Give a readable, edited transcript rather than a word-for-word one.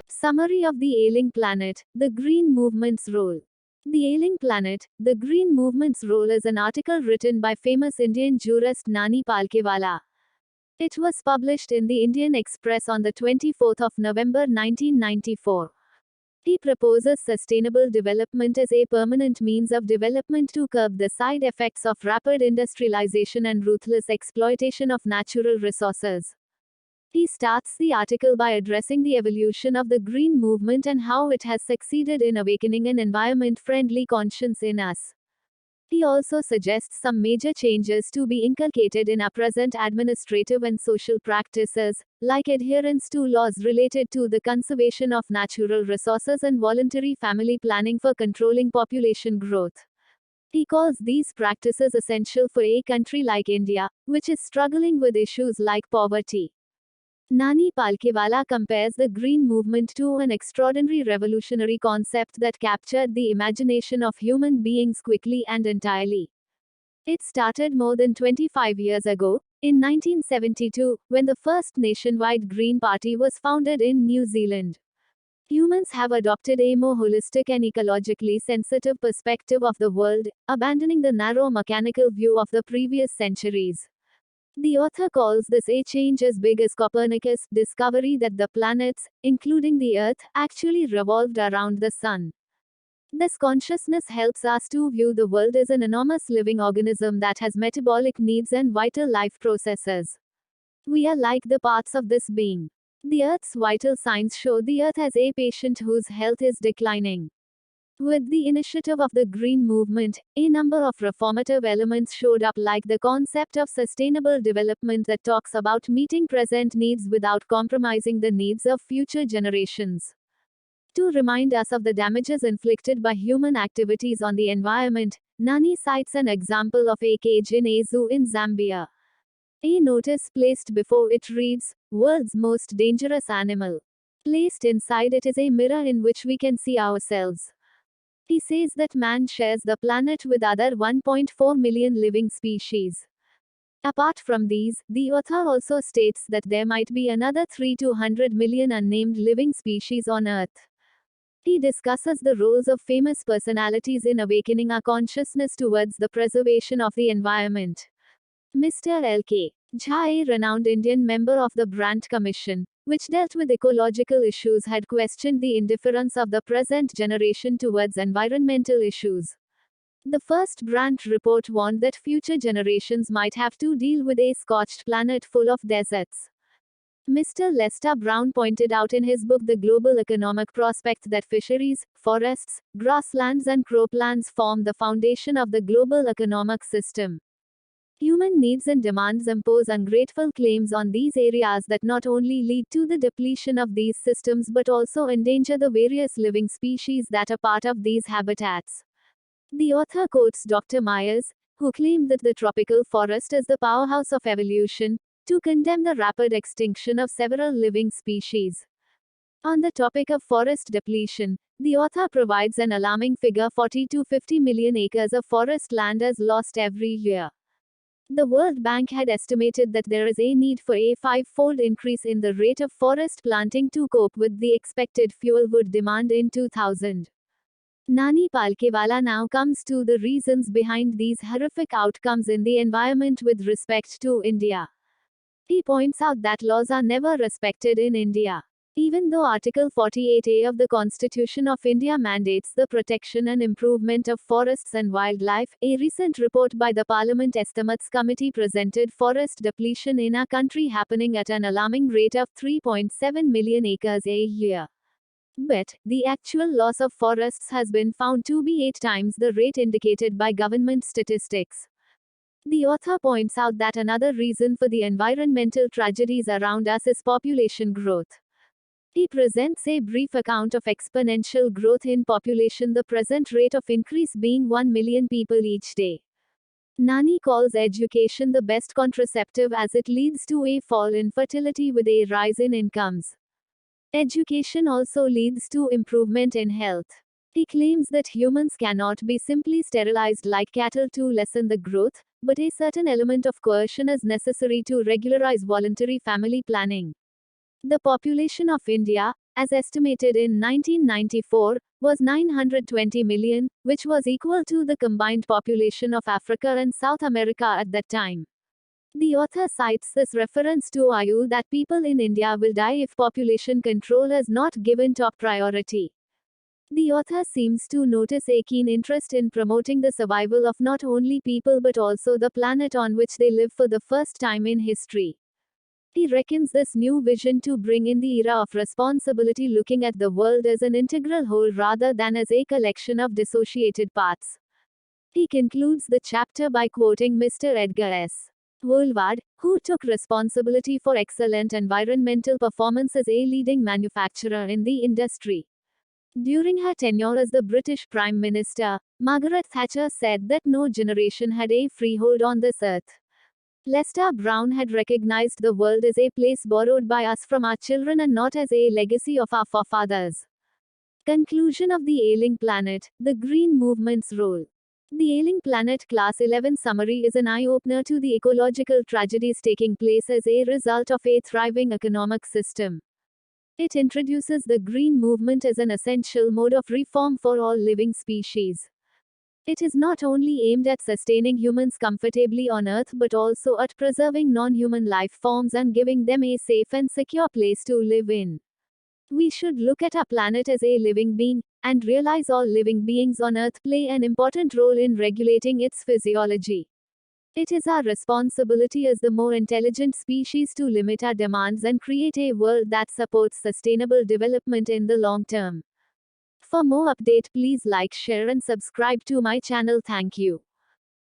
Summary of the Ailing Planet, the Green Movement's Role. The Ailing Planet, the Green Movement's Role is an article written by famous Indian jurist Nani Palkhiwala. It was published in the Indian Express on the 24th of November 1994. He proposes sustainable development as a permanent means of development to curb the side effects of rapid industrialization and ruthless exploitation of natural resources. He starts the article by addressing the evolution of the green movement and how it has succeeded in awakening an environment-friendly conscience in us. He also suggests some major changes to be inculcated in our present administrative and social practices, like adherence to laws related to the conservation of natural resources and voluntary family planning for controlling population growth. He calls these practices essential for a country like India, which is struggling with issues like poverty. Nani Palkhiwala compares the Green Movement to an extraordinary revolutionary concept that captured the imagination of human beings quickly and entirely. It started more than 25 years ago, in 1972, when the first nationwide Green Party was founded in New Zealand. Humans have adopted a more holistic and ecologically sensitive perspective of the world, abandoning the narrow mechanical view of the previous centuries. The author calls this a change as big as Copernicus' discovery that the planets, including the Earth, actually revolved around the Sun. This consciousness helps us to view the world as an enormous living organism that has metabolic needs and vital life processes. We are like the parts of this being. The Earth's vital signs show the Earth as a patient whose health is declining. With the initiative of the Green Movement, a number of reformative elements showed up, like the concept of sustainable development that talks about meeting present needs without compromising the needs of future generations. To remind us of the damages inflicted by human activities on the environment, Nani cites an example of a cage in a zoo in Zambia. A notice placed before it reads, "World's most dangerous animal." Placed inside it is a mirror in which we can see ourselves. He says that man shares the planet with other 1.4 million living species. Apart from these, the author also states that there might be another 3 to 100 million unnamed living species on Earth. He discusses the roles of famous personalities in awakening our consciousness towards the preservation of the environment. Mr. L.K. Jha, a renowned Indian member of the Brandt Commission, which dealt with ecological issues, had questioned the indifference of the present generation towards environmental issues. The first Brandt report warned that future generations might have to deal with a scorched planet full of deserts. Mr. Lester Brown pointed out in his book The Global Economic Prospect that fisheries, forests, grasslands and croplands form the foundation of the global economic system. Human needs and demands impose ungrateful claims on these areas that not only lead to the depletion of these systems but also endanger the various living species that are part of these habitats. The author quotes Dr. Myers, who claimed that the tropical forest is the powerhouse of evolution, to condemn the rapid extinction of several living species. On the topic of forest depletion, the author provides an alarming figure: 40 to 50 million acres of forest land is lost every year. The World Bank had estimated that there is a need for a 5-fold increase in the rate of forest planting to cope with the expected fuel wood demand in 2000. Nani Palkhiwala now comes to the reasons behind these horrific outcomes in the environment with respect to India. He points out that laws are never respected in India. Even though Article 48A of the Constitution of India mandates the protection and improvement of forests and wildlife, a recent report by the Parliament Estimates Committee presented forest depletion in our country happening at an alarming rate of 3.7 million acres a year. But the actual loss of forests has been found to be 8 times the rate indicated by government statistics. The author points out that another reason for the environmental tragedies around us is population growth. He presents a brief account of exponential growth in population, the present rate of increase being 1 million people each day. Nani calls education the best contraceptive as it leads to a fall in fertility with a rise in incomes. Education also leads to improvement in health. He claims that humans cannot be simply sterilized like cattle to lessen the growth, but a certain element of coercion is necessary to regularize voluntary family planning. The population of India, as estimated in 1994, was 920 million, which was equal to the combined population of Africa and South America at that time. The author cites this reference to argue that people in India will die if population control is not given top priority. The author seems to notice a keen interest in promoting the survival of not only people but also the planet on which they live for the first time in history. He reckons this new vision to bring in the era of responsibility, looking at the world as an integral whole rather than as a collection of dissociated parts. He concludes the chapter by quoting Mr. Edgar S. Woolward, who took responsibility for excellent environmental performance as a leading manufacturer in the industry. During her tenure as the British Prime Minister, Margaret Thatcher said that no generation had a freehold on this earth. Lester Brown had recognized the world as a place borrowed by us from our children and not as a legacy of our forefathers. Conclusion of the Ailing Planet, the Green Movement's role. The Ailing Planet Class 11 summary is an eye-opener to the ecological tragedies taking place as a result of a thriving economic system. It introduces the green movement as an essential mode of reform for all living species. It is not only aimed at sustaining humans comfortably on Earth but also at preserving non-human life forms and giving them a safe and secure place to live in. We should look at our planet as a living being, and realize all living beings on Earth play an important role in regulating its physiology. It is our responsibility as the more intelligent species to limit our demands and create a world that supports sustainable development in the long term. For more update, please like, share and subscribe to my channel. Thank you.